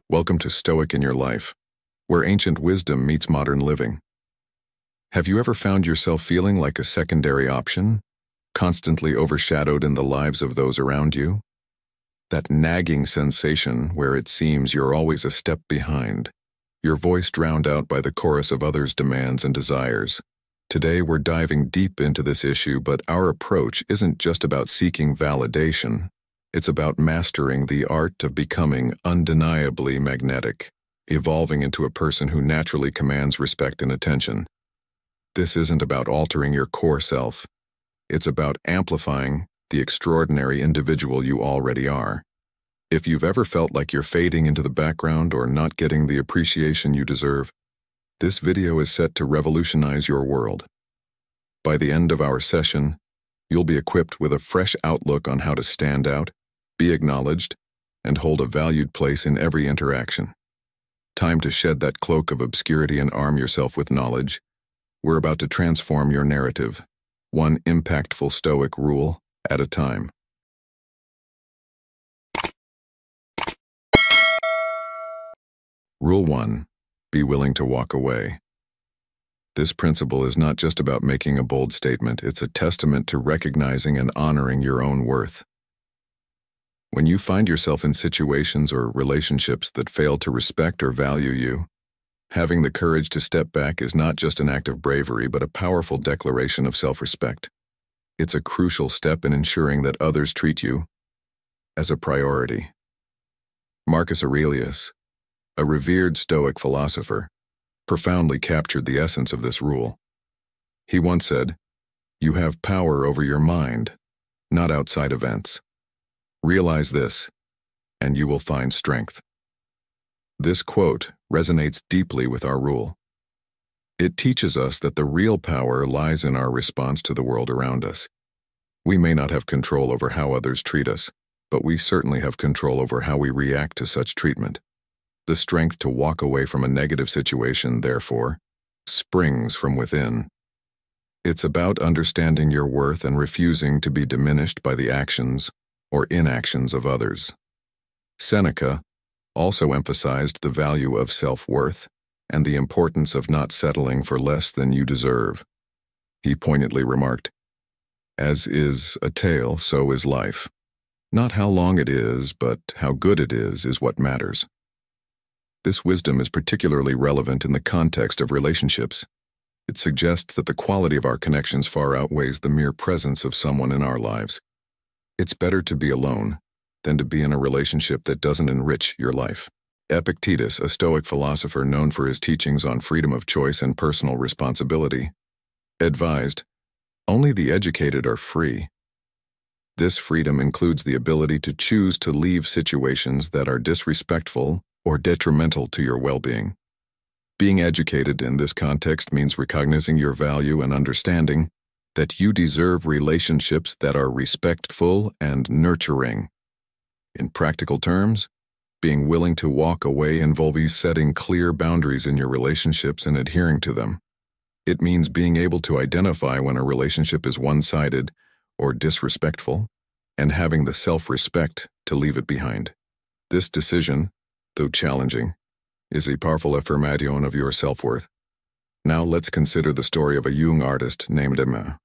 Welcome to Stoic in Your Life, where ancient wisdom meets modern living. Have you ever found yourself feeling like a secondary option, constantly overshadowed in the lives of those around you? That nagging sensation where it seems you're always a step behind, your voice drowned out by the chorus of others' demands and desires. Today we're diving deep into this issue, but our approach isn't just about seeking validation. It's about mastering the art of becoming undeniably magnetic, evolving into a person who naturally commands respect and attention. This isn't about altering your core self. It's about amplifying the extraordinary individual you already are. If you've ever felt like you're fading into the background or not getting the appreciation you deserve, this video is set to revolutionize your world. By the end of our session, you'll be equipped with a fresh outlook on how to stand out, be acknowledged, and hold a valued place in every interaction. Time to shed that cloak of obscurity and arm yourself with knowledge. We're about to transform your narrative, one impactful Stoic rule at a time. Rule 1. Be willing to walk away. This principle is not just about making a bold statement, it's a testament to recognizing and honoring your own worth. When you find yourself in situations or relationships that fail to respect or value you, having the courage to step back is not just an act of bravery, but a powerful declaration of self-respect. It's a crucial step in ensuring that others treat you as a priority. Marcus Aurelius, a revered Stoic philosopher, profoundly captured the essence of this rule. He once said, "You have power over your mind, not outside events. Realize this, and you will find strength." This quote resonates deeply with our rule. It teaches us that the real power lies in our response to the world around us. We may not have control over how others treat us, but we certainly have control over how we react to such treatment. The strength to walk away from a negative situation, therefore, springs from within. It's about understanding your worth and refusing to be diminished by the actions or inactions of others. Seneca also emphasized the value of self-worth and the importance of not settling for less than you deserve. He poignantly remarked, "As is a tale, so is life. Not how long it is, but how good it is what matters." This wisdom is particularly relevant in the context of relationships. It suggests that the quality of our connections far outweighs the mere presence of someone in our lives. It's better to be alone than to be in a relationship that doesn't enrich your life. Epictetus, a Stoic philosopher known for his teachings on freedom of choice and personal responsibility, advised, "Only the educated are free." This freedom includes the ability to choose to leave situations that are disrespectful or detrimental to your well-being. Being educated in this context means recognizing your value and understanding that you deserve relationships that are respectful and nurturing. In practical terms, being willing to walk away involves setting clear boundaries in your relationships and adhering to them. It means being able to identify when a relationship is one-sided or disrespectful, and having the self-respect to leave it behind. This decision, though challenging, is a powerful affirmation of your self-worth. Now let's consider the story of a young artist named Emma.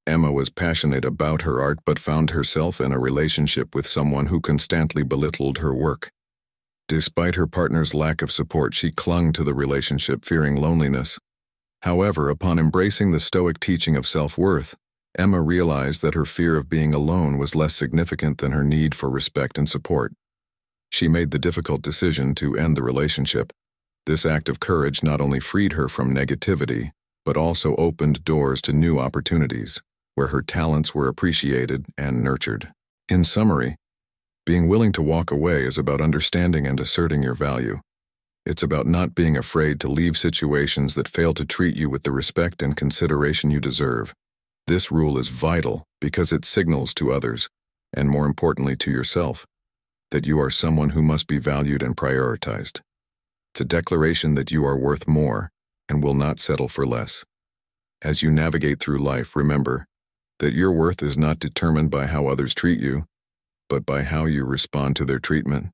Emma was passionate about her art but found herself in a relationship with someone who constantly belittled her work. Despite her partner's lack of support, she clung to the relationship, fearing loneliness. However, upon embracing the Stoic teaching of self-worth, Emma realized that her fear of being alone was less significant than her need for respect and support. She made the difficult decision to end the relationship. This act of courage not only freed her from negativity, but also opened doors to new opportunities, where her talents were appreciated and nurtured. In summary, being willing to walk away is about understanding and asserting your value. It's about not being afraid to leave situations that fail to treat you with the respect and consideration you deserve. This rule is vital because it signals to others, and more importantly to yourself, that you are someone who must be valued and prioritized. It's a declaration that you are worth more and will not settle for less. As you navigate through life, remember that your worth is not determined by how others treat you, but by how you respond to their treatment.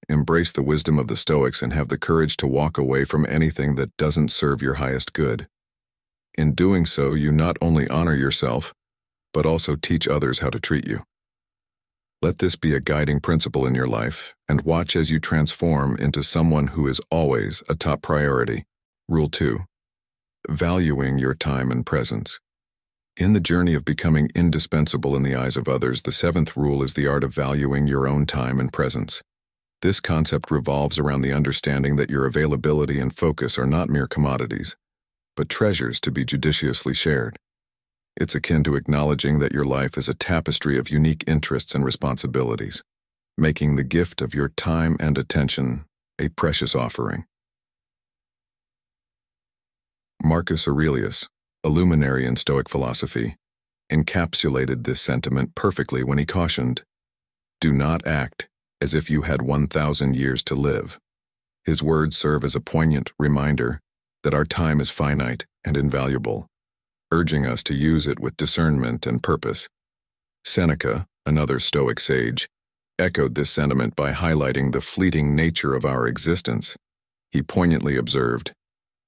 embrace the wisdom of the Stoics and have the courage to walk away from anything that doesn't serve your highest good. In doing so, you not only honor yourself, but also teach others how to treat you. Let this be a guiding principle in your life, and watch as you transform into someone who is always a top priority. Rule 2. Valuing your time and presence. In the journey of becoming indispensable in the eyes of others, the 7th rule is the art of valuing your own time and presence. This concept revolves around the understanding that your availability and focus are not mere commodities, but treasures to be judiciously shared. It's akin to acknowledging that your life is a tapestry of unique interests and responsibilities, making the gift of your time and attention a precious offering. Marcus Aurelius, a luminary in Stoic philosophy, encapsulated this sentiment perfectly when he cautioned, "Do not act as if you had 1,000 years to live." His words serve as a poignant reminder that our time is finite and invaluable, urging us to use it with discernment and purpose. Seneca, another Stoic sage, echoed this sentiment by highlighting the fleeting nature of our existence. He poignantly observed,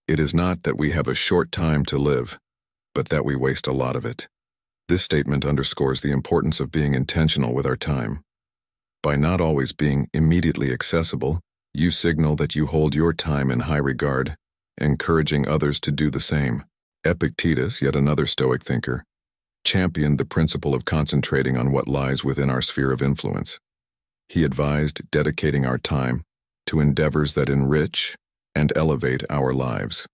"It is not that we have a short time to live, but that we waste a lot of it." This statement underscores the importance of being intentional with our time. By not always being immediately accessible, you signal that you hold your time in high regard, encouraging others to do the same. Epictetus, yet another Stoic thinker, championed the principle of concentrating on what lies within our sphere of influence. He advised dedicating our time to endeavors that enrich and elevate our lives.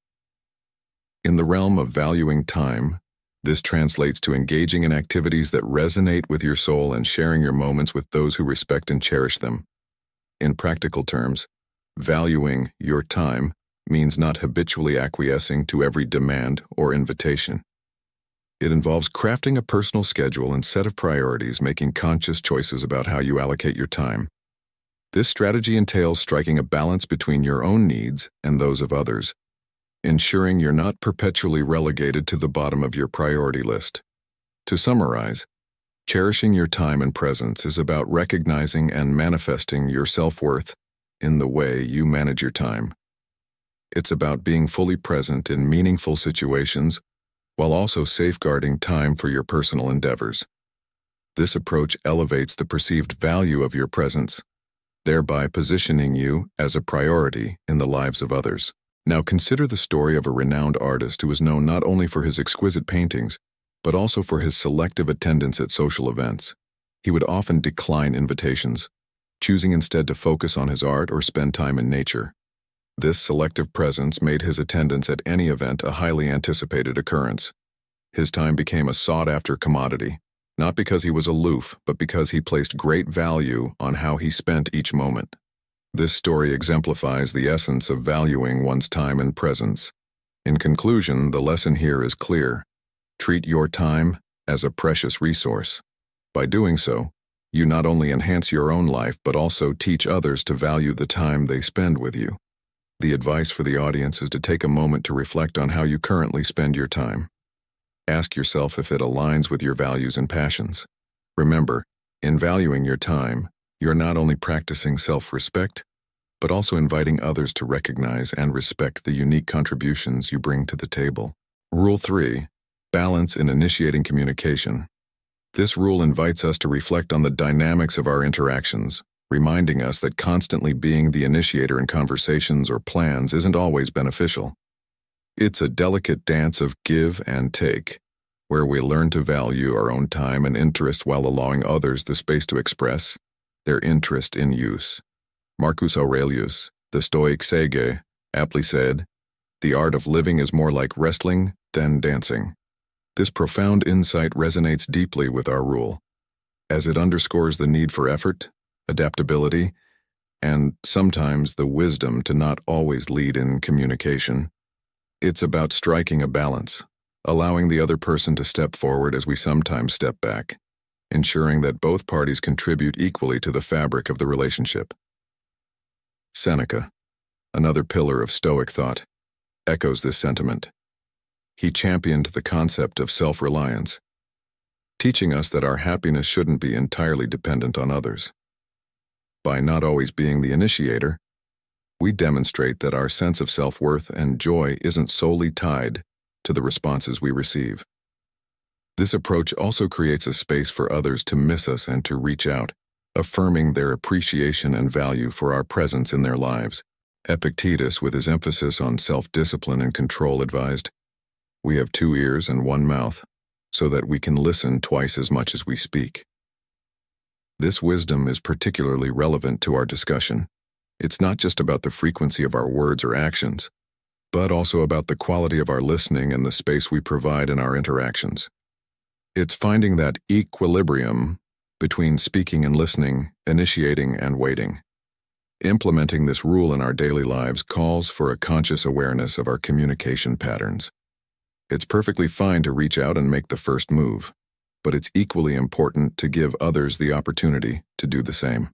In the realm of valuing time, this translates to engaging in activities that resonate with your soul and sharing your moments with those who respect and cherish them. In practical terms, valuing your time means not habitually acquiescing to every demand or invitation. It involves crafting a personal schedule and set of priorities, making conscious choices about how you allocate your time. This strategy entails striking a balance between your own needs and those of others, ensuring you're not perpetually relegated to the bottom of your priority list. To summarize, cherishing your time and presence is about recognizing and manifesting your self-worth in the way you manage your time. It's about being fully present in meaningful situations while also safeguarding time for your personal endeavors. This approach elevates the perceived value of your presence, thereby positioning you as a priority in the lives of others. Now consider the story of a renowned artist who is known not only for his exquisite paintings, but also for his selective attendance at social events. He would often decline invitations, choosing instead to focus on his art or spend time in nature. This selective presence made his attendance at any event a highly anticipated occurrence. His time became a sought-after commodity, not because he was aloof, but because he placed great value on how he spent each moment. This story exemplifies the essence of valuing one's time and presence. In conclusion, the lesson here is clear. Treat your time as a precious resource. By doing so, you not only enhance your own life, but also teach others to value the time they spend with you. The advice for the audience is to take a moment to reflect on how you currently spend your time. Ask yourself if it aligns with your values and passions. Remember, in valuing your time, you're not only practicing self-respect, but also inviting others to recognize and respect the unique contributions you bring to the table. Rule 3. Balance in initiating communication. This rule invites us to reflect on the dynamics of our interactions, reminding us that constantly being the initiator in conversations or plans isn't always beneficial. It's a delicate dance of give and take, where we learn to value our own time and interest while allowing others the space to express their interest in use. Marcus Aurelius, the Stoic sage, aptly said, "The art of living is more like wrestling than dancing." This profound insight resonates deeply with our rule, as it underscores the need for effort, adaptability, and sometimes the wisdom to not always lead in communication. It's about striking a balance, allowing the other person to step forward as we sometimes step back, ensuring that both parties contribute equally to the fabric of the relationship. Seneca, another pillar of Stoic thought, echoes this sentiment. He championed the concept of self-reliance, teaching us that our happiness shouldn't be entirely dependent on others. by not always being the initiator, we demonstrate that our sense of self-worth and joy isn't solely tied to the responses we receive. This approach also creates a space for others to miss us and to reach out, affirming their appreciation and value for our presence in their lives. Epictetus, with his emphasis on self-discipline and control, advised, "We have 2 ears and 1 mouth, so that we can listen twice as much as we speak." This wisdom is particularly relevant to our discussion. It's not just about the frequency of our words or actions, but also about the quality of our listening and the space we provide in our interactions. It's finding that equilibrium between speaking and listening, initiating and waiting. Implementing this rule in our daily lives calls for a conscious awareness of our communication patterns. It's perfectly fine to reach out and make the first move, but it's equally important to give others the opportunity to do the same.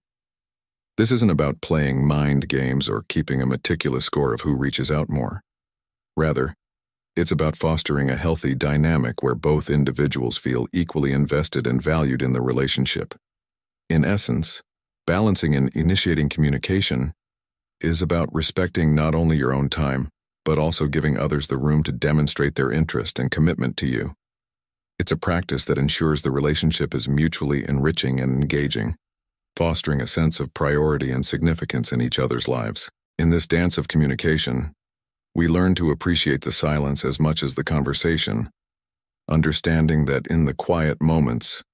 This isn't about playing mind games or keeping a meticulous score of who reaches out more. Rather, it's about fostering a healthy dynamic where both individuals feel equally invested and valued in the relationship. In essence, balancing and initiating communication is about respecting not only your own time, but also giving others the room to demonstrate their interest and commitment to you. It's a practice that ensures the relationship is mutually enriching and engaging, fostering a sense of priority and significance in each other's lives. In this dance of communication, we learn to appreciate the silence as much as the conversation, understanding that in the quiet moments,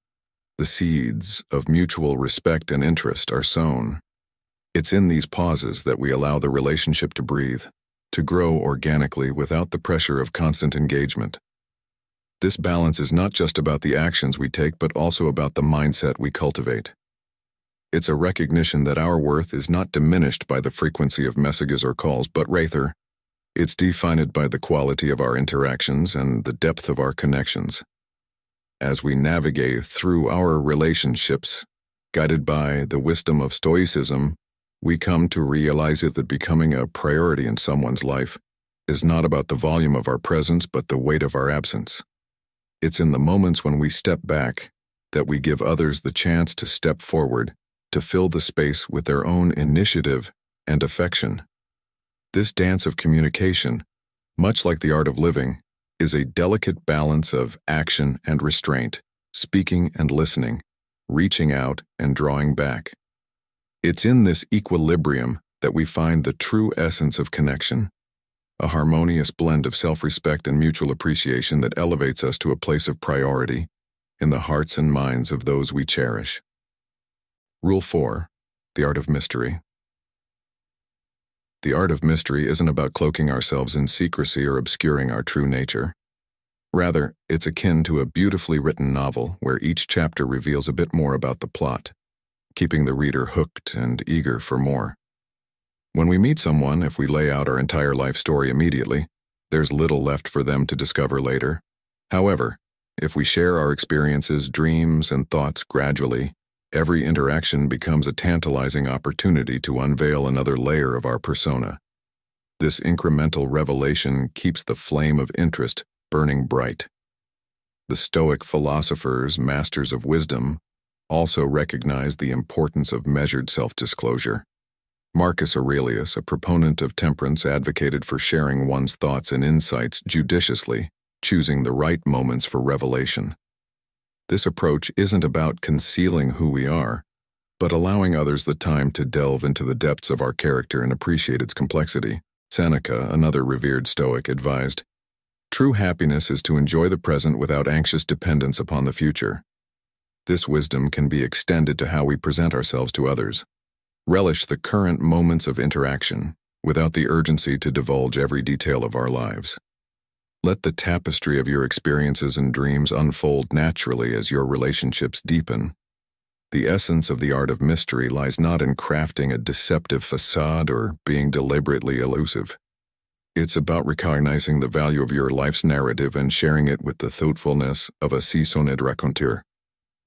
the seeds of mutual respect and interest are sown. It's in these pauses that we allow the relationship to breathe, to grow organically without the pressure of constant engagement. This balance is not just about the actions we take, but also about the mindset we cultivate. It's a recognition that our worth is not diminished by the frequency of messages or calls, but rather, it's defined by the quality of our interactions and the depth of our connections. As we navigate through our relationships, guided by the wisdom of Stoicism, we come to realize that becoming a priority in someone's life is not about the volume of our presence, but the weight of our absence. It's in the moments when we step back that we give others the chance to step forward, to fill the space with their own initiative and affection. This dance of communication, much like the art of living, is a delicate balance of action and restraint, speaking and listening, reaching out and drawing back. It's in this equilibrium that we find the true essence of connection, a harmonious blend of self-respect and mutual appreciation that elevates us to a place of priority in the hearts and minds of those we cherish. Rule 4. The Art of Mystery. The art of mystery isn't about cloaking ourselves in secrecy or obscuring our true nature. Rather, it's akin to a beautifully written novel where each chapter reveals a bit more about the plot, keeping the reader hooked and eager for more. When we meet someone, if we lay out our entire life story immediately, there's little left for them to discover later. However, if we share our experiences, dreams, and thoughts gradually, every interaction becomes a tantalizing opportunity to unveil another layer of our persona. This incremental revelation keeps the flame of interest burning bright. The Stoic philosophers, masters of wisdom, also recognized the importance of measured self-disclosure. Marcus Aurelius, a proponent of temperance, advocated for sharing one's thoughts and insights judiciously, choosing the right moments for revelation. This approach isn't about concealing who we are, but allowing others the time to delve into the depths of our character and appreciate its complexity. Seneca, another revered Stoic, advised, "True happiness is to enjoy the present without anxious dependence upon the future." This wisdom can be extended to how we present ourselves to others. Relish the current moments of interaction without the urgency to divulge every detail of our lives. Let the tapestry of your experiences and dreams unfold naturally as your relationships deepen. The essence of the art of mystery lies not in crafting a deceptive facade or being deliberately elusive. It's about recognizing the value of your life's narrative and sharing it with the thoughtfulness of a seasoned raconteur.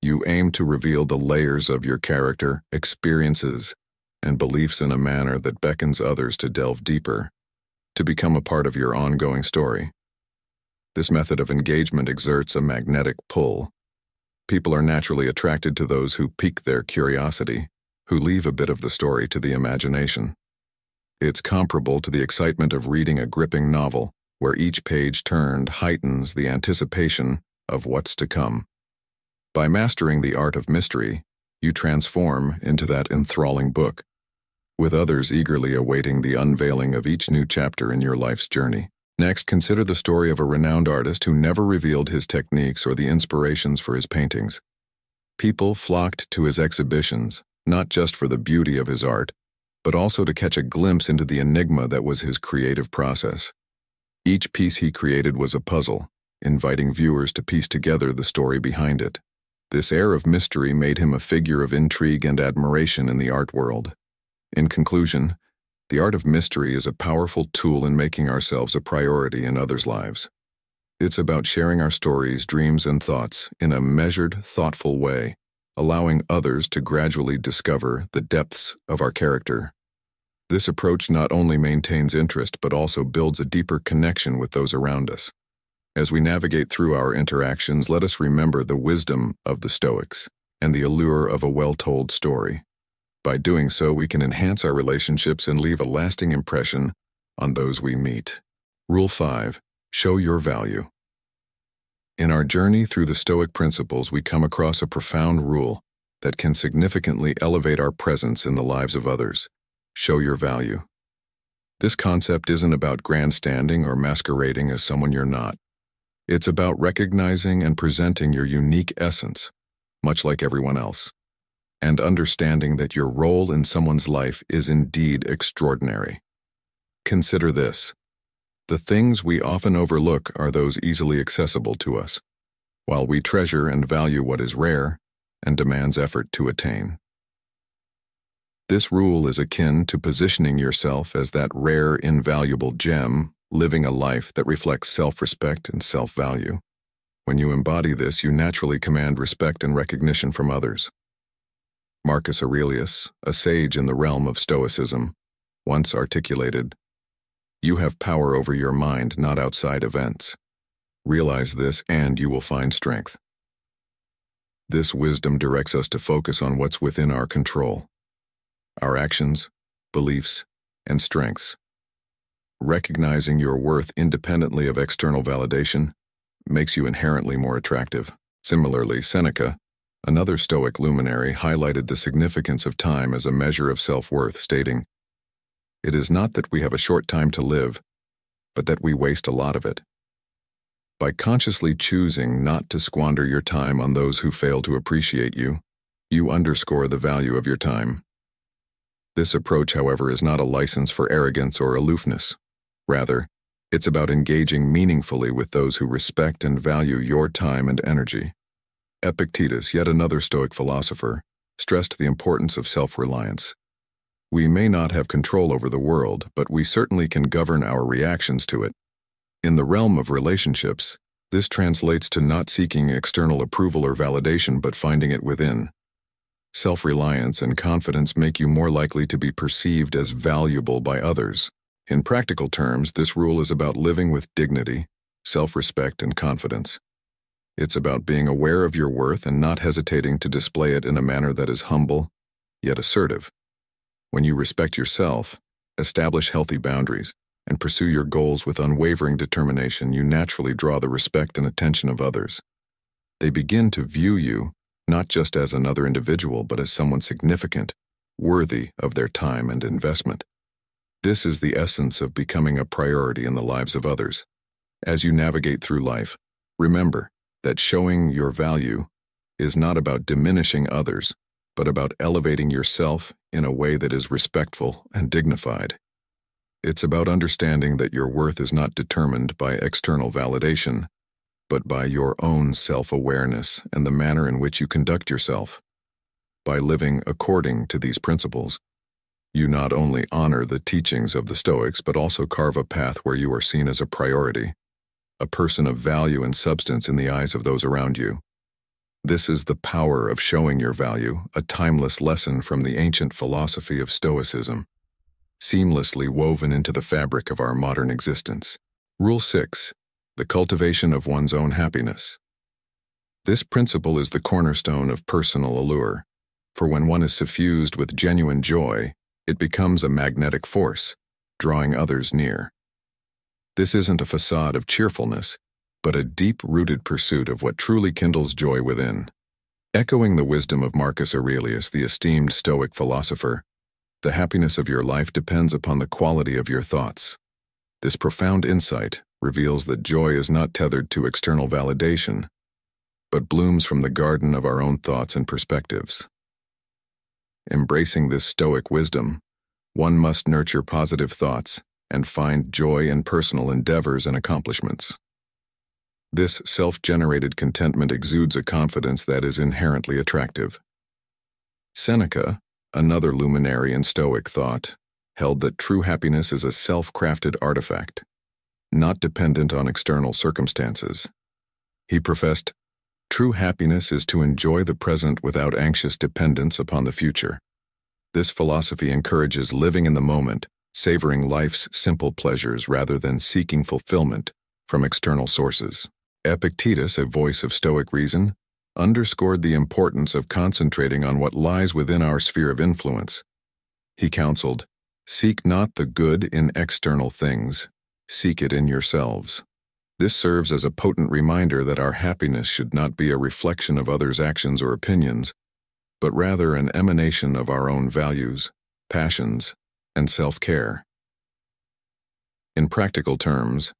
You aim to reveal the layers of your character, experiences, and beliefs in a manner that beckons others to delve deeper, to become a part of your ongoing story. This method of engagement exerts a magnetic pull. People are naturally attracted to those who pique their curiosity, who leave a bit of the story to the imagination. It's comparable to the excitement of reading a gripping novel, where each page turned heightens the anticipation of what's to come. By mastering the art of mystery, you transform into that enthralling book, with others eagerly awaiting the unveiling of each new chapter in your life's journey. Next, consider the story of a renowned artist who never revealed his techniques or the inspirations for his paintings. People flocked to his exhibitions, not just for the beauty of his art, but also to catch a glimpse into the enigma that was his creative process. Each piece he created was a puzzle, inviting viewers to piece together the story behind it. This air of mystery made him a figure of intrigue and admiration in the art world. In conclusion, the art of mystery is a powerful tool in making ourselves a priority in others' lives. It's about sharing our stories, dreams, and thoughts in a measured, thoughtful way, allowing others to gradually discover the depths of our character. This approach not only maintains interest but also builds a deeper connection with those around us. As we navigate through our interactions, let us remember the wisdom of the Stoics and the allure of a well-told story. By doing so, we can enhance our relationships and leave a lasting impression on those we meet. Rule 5. Show your value. In our journey through the Stoic principles, we come across a profound rule that can significantly elevate our presence in the lives of others. Show your value. This concept isn't about grandstanding or masquerading as someone you're not. It's about recognizing and presenting your unique essence, much like everyone else, and understanding that your role in someone's life is indeed extraordinary. Consider this. The things we often overlook are those easily accessible to us, while we treasure and value what is rare and demands effort to attain. This rule is akin to positioning yourself as that rare, invaluable gem, living a life that reflects self-respect and self-value. When you embody this, you naturally command respect and recognition from others. Marcus Aurelius, a sage in the realm of Stoicism, once articulated, "You have power over your mind, not outside events. Realize this and you will find strength." This wisdom directs us to focus on what's within our control: our actions, beliefs, and strengths. Recognizing your worth independently of external validation makes you inherently more attractive. Similarly, Seneca, another Stoic luminary, highlighted the significance of time as a measure of self-worth, stating, "It is not that we have a short time to live, but that we waste a lot of it." By consciously choosing not to squander your time on those who fail to appreciate you, you underscore the value of your time. This approach, however, is not a license for arrogance or aloofness. Rather, it's about engaging meaningfully with those who respect and value your time and energy. Epictetus, yet another Stoic philosopher, stressed the importance of self-reliance. We may not have control over the world, but we certainly can govern our reactions to it. In the realm of relationships, this translates to not seeking external approval or validation but finding it within. Self-reliance and confidence make you more likely to be perceived as valuable by others. In practical terms, this rule is about living with dignity, self-respect, and confidence. It's about being aware of your worth and not hesitating to display it in a manner that is humble, yet assertive. When you respect yourself, establish healthy boundaries, and pursue your goals with unwavering determination, you naturally draw the respect and attention of others. They begin to view you not just as another individual, but as someone significant, worthy of their time and investment. This is the essence of becoming a priority in the lives of others. As you navigate through life, remember that showing your value is not about diminishing others, but about elevating yourself in a way that is respectful and dignified. It's about understanding that your worth is not determined by external validation, but by your own self-awareness and the manner in which you conduct yourself. By living according to these principles, you not only honor the teachings of the Stoics, but also carve a path where you are seen as a priority, a person of value and substance in the eyes of those around you. This is the power of showing your value, a timeless lesson from the ancient philosophy of Stoicism, seamlessly woven into the fabric of our modern existence. Rule 6. The cultivation of one's own happiness. This principle is the cornerstone of personal allure. For when one is suffused with genuine joy, it becomes a magnetic force, drawing others near. This isn't a facade of cheerfulness, but a deep-rooted pursuit of what truly kindles joy within. Echoing the wisdom of Marcus Aurelius, the esteemed Stoic philosopher, the happiness of your life depends upon the quality of your thoughts. This profound insight reveals that joy is not tethered to external validation, but blooms from the garden of our own thoughts and perspectives. Embracing this Stoic wisdom, one must nurture positive thoughts and find joy in personal endeavors and accomplishments. This self-generated contentment exudes a confidence that is inherently attractive. Seneca, another luminary in Stoic thought, held that true happiness is a self-crafted artifact, not dependent on external circumstances. He professed, "True happiness is to enjoy the present without anxious dependence upon the future." This philosophy encourages living in the moment, savoring life's simple pleasures rather than seeking fulfillment from external sources. Epictetus, a voice of Stoic reason, underscored the importance of concentrating on what lies within our sphere of influence. He counseled, "Seek not the good in external things, seek it in yourselves." This serves as a potent reminder that our happiness should not be a reflection of others' actions or opinions, but rather an emanation of our own values, passions, and self-care. In practical terms,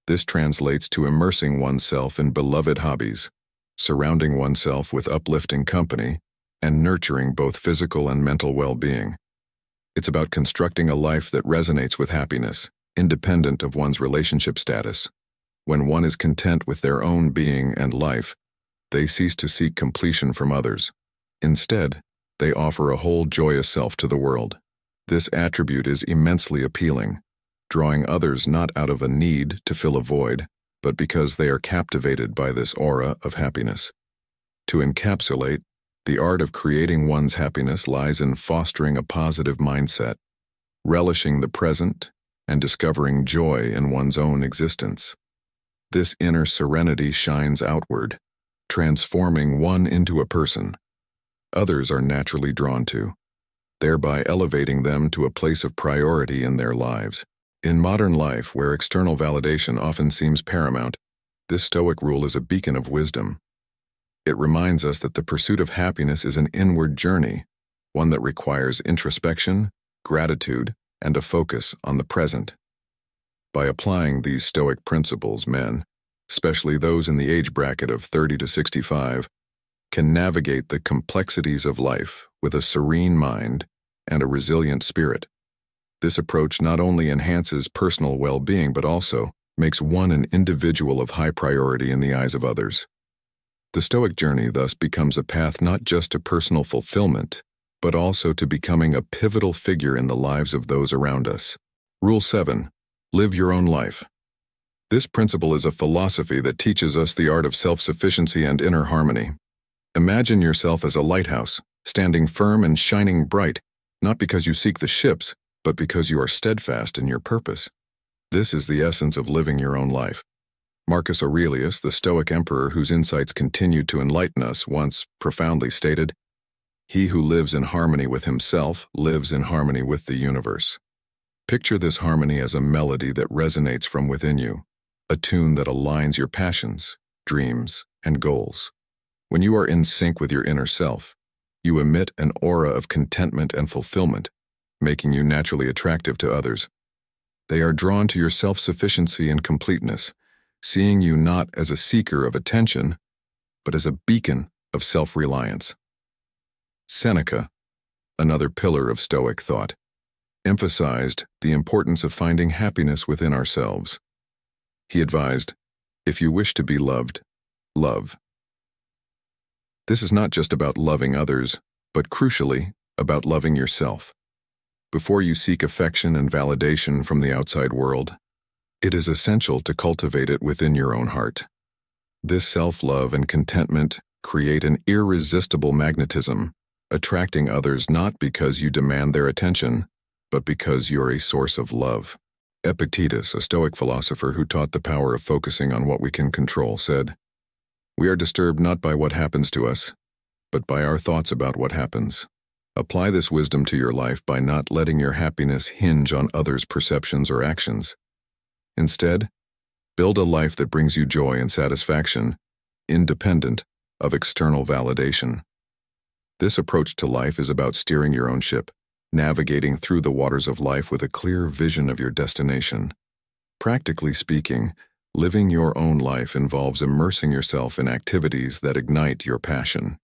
this translates to immersing oneself in beloved hobbies, surrounding oneself with uplifting company, and nurturing both physical and mental well-being. It's about constructing a life that resonates with happiness, independent of one's relationship status. When one is content with their own being and life, they cease to seek completion from others. Instead, they offer a whole joyous self to the world. This attribute is immensely appealing, drawing others not out of a need to fill a void, but because they are captivated by this aura of happiness. To encapsulate, the art of creating one's happiness lies in fostering a positive mindset, relishing the present, and discovering joy in one's own existence. This inner serenity shines outward, transforming one into a person others are naturally drawn to, thereby elevating them to a place of priority in their lives. In modern life, where external validation often seems paramount, this Stoic rule is a beacon of wisdom. It reminds us that the pursuit of happiness is an inward journey, one that requires introspection, gratitude, and a focus on the present. By applying these Stoic principles, men, especially those in the age bracket of 30 to 65, can navigate the complexities of life with a serene mind and a resilient spirit. This approach not only enhances personal well-being but also makes one an individual of high priority in the eyes of others. The Stoic journey thus becomes a path not just to personal fulfillment, but also to becoming a pivotal figure in the lives of those around us. Rule 7. Live your own life. This principle is a philosophy that teaches us the art of self-sufficiency and inner harmony. Imagine yourself as a lighthouse, standing firm and shining bright, not because you seek the ships, but because you are steadfast in your purpose. This is the essence of living your own life. Marcus Aurelius, the Stoic emperor whose insights continued to enlighten us, once profoundly stated, "He who lives in harmony with himself lives in harmony with the universe." Picture this harmony as a melody that resonates from within you, a tune that aligns your passions, dreams, and goals. When you are in sync with your inner self, you emit an aura of contentment and fulfillment, making you naturally attractive to others. They are drawn to your self-sufficiency and completeness, seeing you not as a seeker of attention, but as a beacon of self-reliance. Seneca, another pillar of Stoic thought, emphasized the importance of finding happiness within ourselves. He advised, "If you wish to be loved, love." This is not just about loving others, but crucially, about loving yourself. Before you seek affection and validation from the outside world, it is essential to cultivate it within your own heart. This self-love and contentment create an irresistible magnetism, attracting others not because you demand their attention, but because you're a source of love. Epictetus, a Stoic philosopher who taught the power of focusing on what we can control, said, "We are disturbed not by what happens to us, but by our thoughts about what happens. Apply this wisdom to your life by not letting your happiness hinge on others' perceptions or actions. Instead, build a life that brings you joy and satisfaction, independent of external validation. This approach to life is about steering your own ship, navigating through the waters of life with a clear vision of your destination. Practically speaking, living your own life involves immersing yourself in activities that ignite your passion.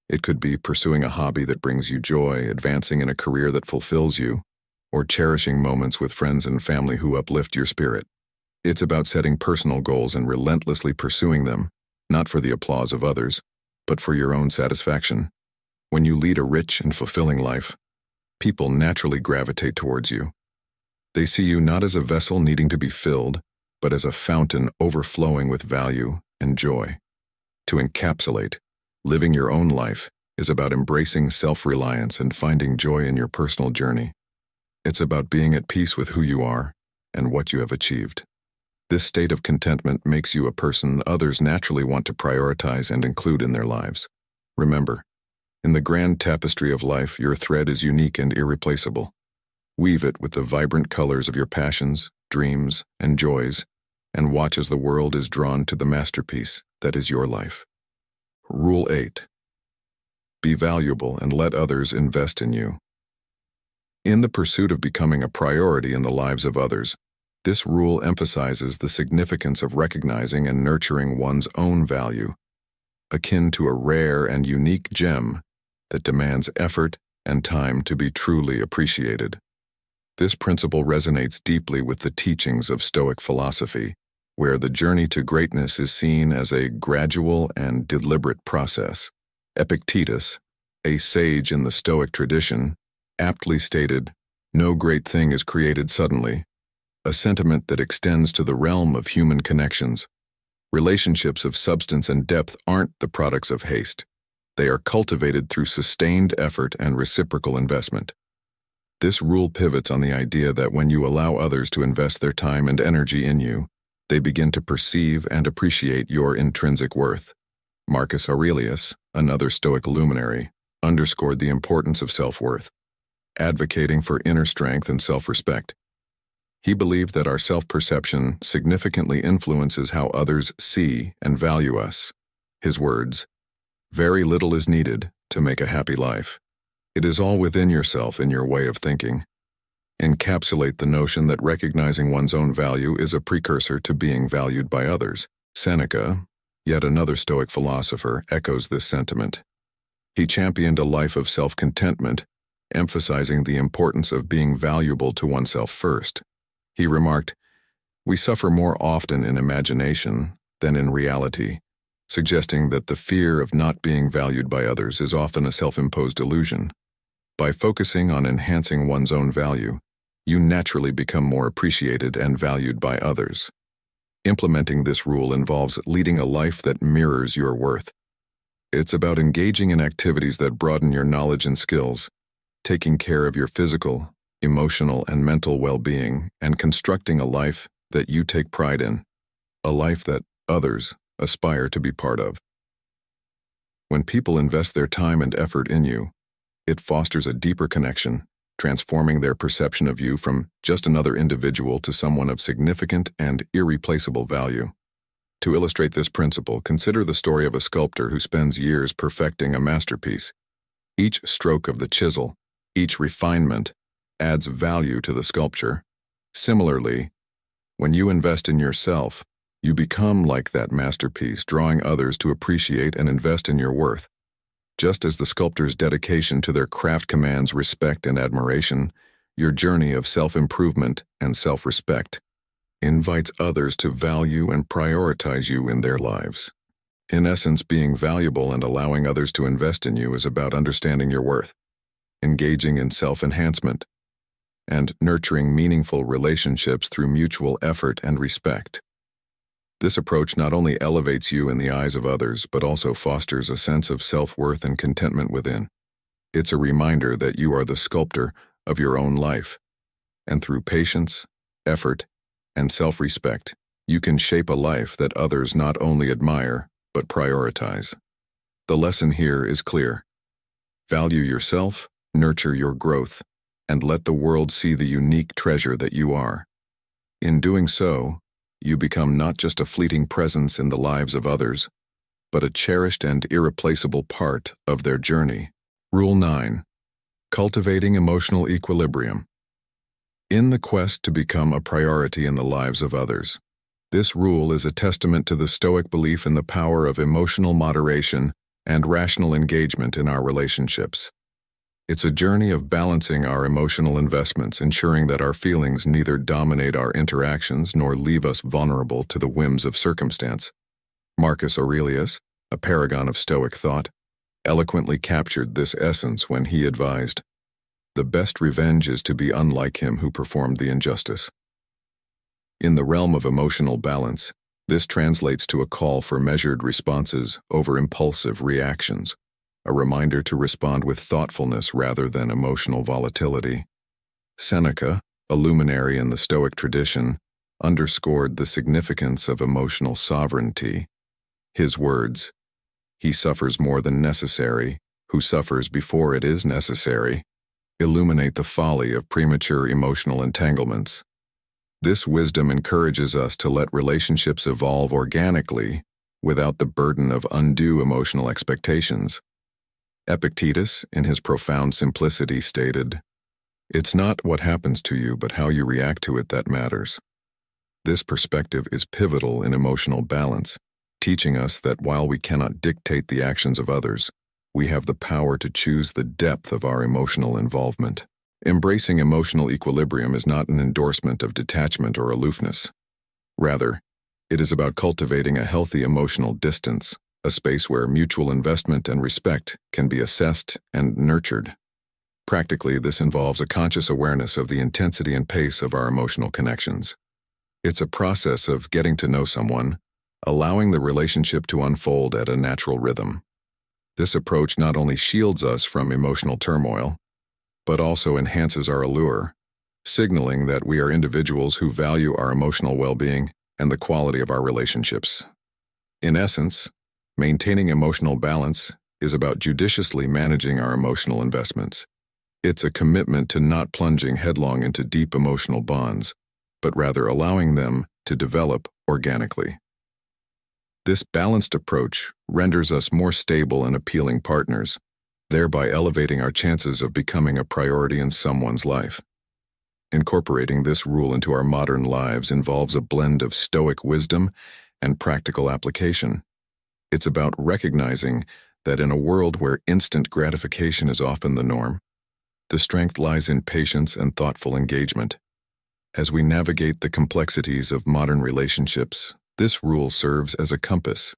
It could be pursuing a hobby that brings you joy, advancing in a career that fulfills you, or cherishing moments with friends and family who uplift your spirit. It's about setting personal goals and relentlessly pursuing them, not for the applause of others, but for your own satisfaction. When you lead a rich and fulfilling life, people naturally gravitate towards you. They see you not as a vessel needing to be filled, but as a fountain overflowing with value and joy. To encapsulate, living your own life is about embracing self-reliance and finding joy in your personal journey. It's about being at peace with who you are and what you have achieved. This state of contentment makes you a person others naturally want to prioritize and include in their lives. Remember, in the grand tapestry of life, your thread is unique and irreplaceable. Weave it with the vibrant colors of your passions, dreams, and joys, and watch as the world is drawn to the masterpiece that is your life. Rule 8. Be valuable and let others invest in you. In the pursuit of becoming a priority in the lives of others, this rule emphasizes the significance of recognizing and nurturing one's own value, akin to a rare and unique gem that demands effort and time to be truly appreciated. This principle resonates deeply with the teachings of Stoic philosophy, where the journey to greatness is seen as a gradual and deliberate process. Epictetus, a sage in the Stoic tradition, aptly stated, "No great thing is created suddenly," a sentiment that extends to the realm of human connections. Relationships of substance and depth aren't the products of haste. They are cultivated through sustained effort and reciprocal investment. This rule pivots on the idea that when you allow others to invest their time and energy in you, they begin to perceive and appreciate your intrinsic worth. Marcus Aurelius, another Stoic luminary, underscored the importance of self-worth, advocating for inner strength and self-respect. He believed that our self-perception significantly influences how others see and value us. His words, "Very little is needed to make a happy life. It is all within yourself in your way of thinking," encapsulate the notion that recognizing one's own value is a precursor to being valued by others. Seneca, yet another Stoic philosopher, echoes this sentiment. He championed a life of self-contentment, emphasizing the importance of being valuable to oneself first. He remarked, "We suffer more often in imagination than in reality," suggesting that the fear of not being valued by others is often a self-imposed illusion. By focusing on enhancing one's own value, you naturally become more appreciated and valued by others. Implementing this rule involves leading a life that mirrors your worth. It's about engaging in activities that broaden your knowledge and skills, taking care of your physical, emotional, and mental well-being, and constructing a life that you take pride in, a life that others aspire to be part of. When people invest their time and effort in you, it fosters a deeper connection, transforming their perception of you from just another individual to someone of significant and irreplaceable value. To illustrate this principle, consider the story of a sculptor who spends years perfecting a masterpiece. Each stroke of the chisel, each refinement, adds value to the sculpture. Similarly, when you invest in yourself, you become like that masterpiece, drawing others to appreciate and invest in your worth. Just as the sculptor's dedication to their craft commands respect and admiration, your journey of self-improvement and self-respect invites others to value and prioritize you in their lives. In essence, being valuable and allowing others to invest in you is about understanding your worth, engaging in self-enhancement, and nurturing meaningful relationships through mutual effort and respect. This approach not only elevates you in the eyes of others, but also fosters a sense of self-worth and contentment within. It's a reminder that you are the sculptor of your own life, and through patience, effort, and self-respect, you can shape a life that others not only admire, but prioritize. The lesson here is clear. Value yourself, nurture your growth, and let the world see the unique treasure that you are. In doing so, you become not just a fleeting presence in the lives of others, but a cherished and irreplaceable part of their journey. Rule 9. Cultivating emotional equilibrium. In the quest to become a priority in the lives of others, this rule is a testament to the Stoic belief in the power of emotional moderation and rational engagement in our relationships. It's a journey of balancing our emotional investments, ensuring that our feelings neither dominate our interactions nor leave us vulnerable to the whims of circumstance. Marcus Aurelius, a paragon of Stoic thought, eloquently captured this essence when he advised, "The best revenge is to be unlike him who performed the injustice." In the realm of emotional balance, this translates to a call for measured responses over impulsive reactions, a reminder to respond with thoughtfulness rather than emotional volatility. Seneca, a luminary in the Stoic tradition, underscored the significance of emotional sovereignty. His words, "He suffers more than necessary, who suffers before it is necessary," illuminate the folly of premature emotional entanglements. This wisdom encourages us to let relationships evolve organically without the burden of undue emotional expectations. Epictetus, in his profound simplicity, stated, "It's not what happens to you, but how you react to it that matters." This perspective is pivotal in emotional balance, teaching us that while we cannot dictate the actions of others, we have the power to choose the depth of our emotional involvement. Embracing emotional equilibrium is not an endorsement of detachment or aloofness. Rather, it is about cultivating a healthy emotional distance, a space where mutual investment and respect can be assessed and nurtured. Practically, this involves a conscious awareness of the intensity and pace of our emotional connections. It's a process of getting to know someone, allowing the relationship to unfold at a natural rhythm. This approach not only shields us from emotional turmoil, but also enhances our allure, signaling that we are individuals who value our emotional well-being and the quality of our relationships. In essence, maintaining emotional balance is about judiciously managing our emotional investments. It's a commitment to not plunging headlong into deep emotional bonds, but rather allowing them to develop organically. This balanced approach renders us more stable and appealing partners, thereby elevating our chances of becoming a priority in someone's life. Incorporating this rule into our modern lives involves a blend of Stoic wisdom and practical application. It's about recognizing that in a world where instant gratification is often the norm, the strength lies in patience and thoughtful engagement. As we navigate the complexities of modern relationships, this rule serves as a compass,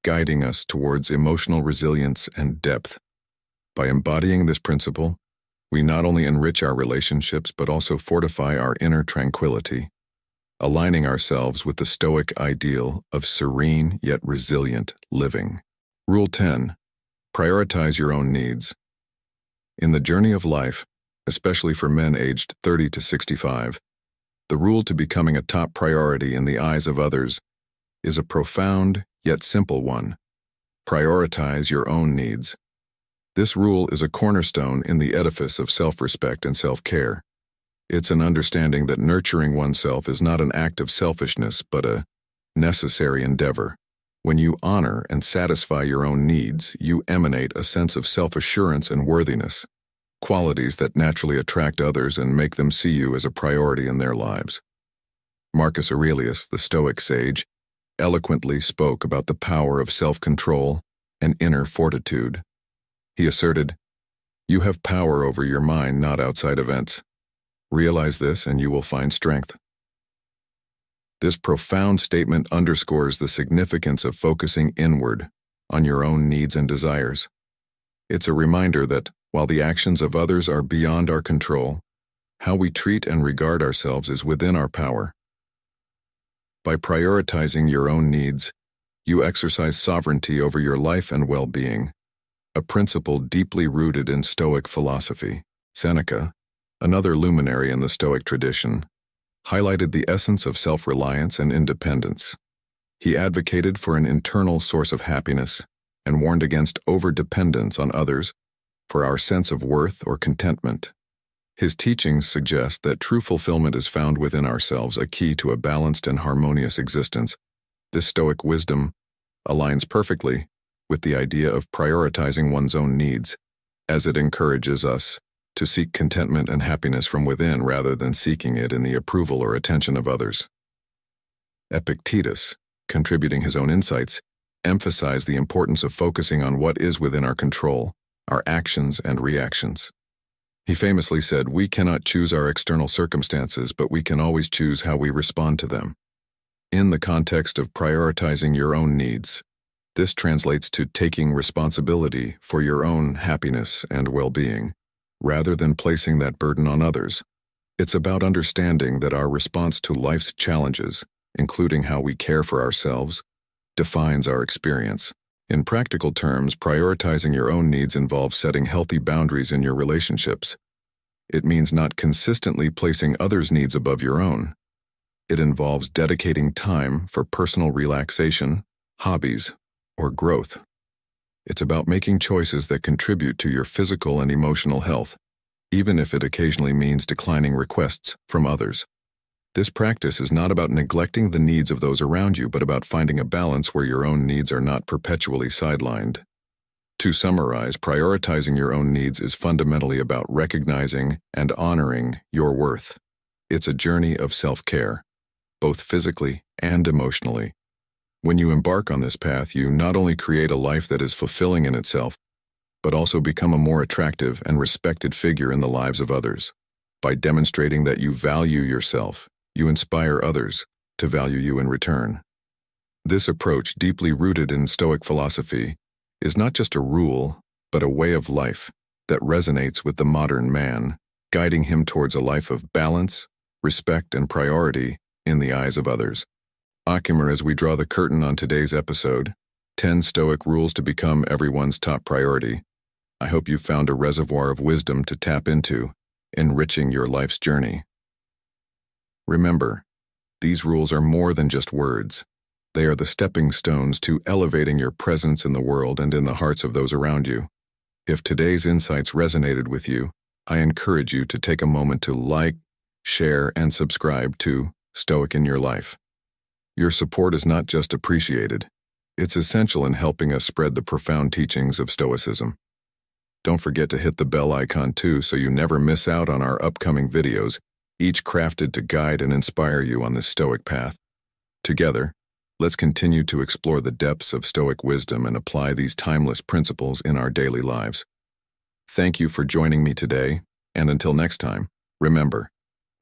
guiding us towards emotional resilience and depth. By embodying this principle, we not only enrich our relationships but also fortify our inner tranquility, aligning ourselves with the Stoic ideal of serene yet resilient living. Rule 10. Prioritize your own needs. In the journey of life, especially for men aged 30 to 65, the rule to becoming a top priority in the eyes of others is a profound yet simple one. Prioritize your own needs. This rule is a cornerstone in the edifice of self-respect and self-care. It's an understanding that nurturing oneself is not an act of selfishness, but a necessary endeavor. When you honor and satisfy your own needs, you emanate a sense of self-assurance and worthiness, qualities that naturally attract others and make them see you as a priority in their lives. Marcus Aurelius, the Stoic sage, eloquently spoke about the power of self-control and inner fortitude. He asserted, "You have power over your mind, not outside events. Realize this and you will find strength." This profound statement underscores the significance of focusing inward on your own needs and desires. It's a reminder that, while the actions of others are beyond our control, how we treat and regard ourselves is within our power. By prioritizing your own needs, you exercise sovereignty over your life and well-being, a principle deeply rooted in Stoic philosophy. Seneca, another luminary in the Stoic tradition, highlighted the essence of self-reliance and independence. He advocated for an internal source of happiness and warned against over-dependence on others for our sense of worth or contentment. His teachings suggest that true fulfillment is found within ourselves, a key to a balanced and harmonious existence. This Stoic wisdom aligns perfectly with the idea of prioritizing one's own needs, as it encourages us to seek contentment and happiness from within rather than seeking it in the approval or attention of others. Epictetus, contributing his own insights, emphasized the importance of focusing on what is within our control, our actions and reactions. He famously said, "We cannot choose our external circumstances, but we can always choose how we respond to them." In the context of prioritizing your own needs, this translates to taking responsibility for your own happiness and well-being, rather than placing that burden on others. It's about understanding that our response to life's challenges, including how we care for ourselves, defines our experience. In practical terms, prioritizing your own needs involves setting healthy boundaries in your relationships. It means not consistently placing others' needs above your own. It involves dedicating time for personal relaxation, hobbies, or growth. It's about making choices that contribute to your physical and emotional health, even if it occasionally means declining requests from others. This practice is not about neglecting the needs of those around you, but about finding a balance where your own needs are not perpetually sidelined. To summarize, prioritizing your own needs is fundamentally about recognizing and honoring your worth. It's a journey of self-care, both physically and emotionally. When you embark on this path, you not only create a life that is fulfilling in itself, but also become a more attractive and respected figure in the lives of others. By demonstrating that you value yourself, you inspire others to value you in return. This approach, deeply rooted in Stoic philosophy, is not just a rule, but a way of life that resonates with the modern man, guiding him towards a life of balance, respect, and priority in the eyes of others. Akimer, as we draw the curtain on today's episode, 10 Stoic rules to become everyone's top priority. I hope you've found a reservoir of wisdom to tap into, enriching your life's journey. Remember, these rules are more than just words. They are the stepping stones to elevating your presence in the world and in the hearts of those around you. If today's insights resonated with you, I encourage you to take a moment to like, share, and subscribe to Stoic in Your Life. Your support is not just appreciated, it's essential in helping us spread the profound teachings of Stoicism. Don't forget to hit the bell icon too so you never miss out on our upcoming videos, each crafted to guide and inspire you on this Stoic path. Together, let's continue to explore the depths of Stoic wisdom and apply these timeless principles in our daily lives. Thank you for joining me today, and until next time, remember,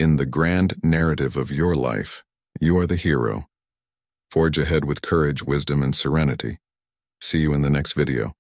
in the grand narrative of your life, you are the hero. Forge ahead with courage, wisdom, and serenity. See you in the next video.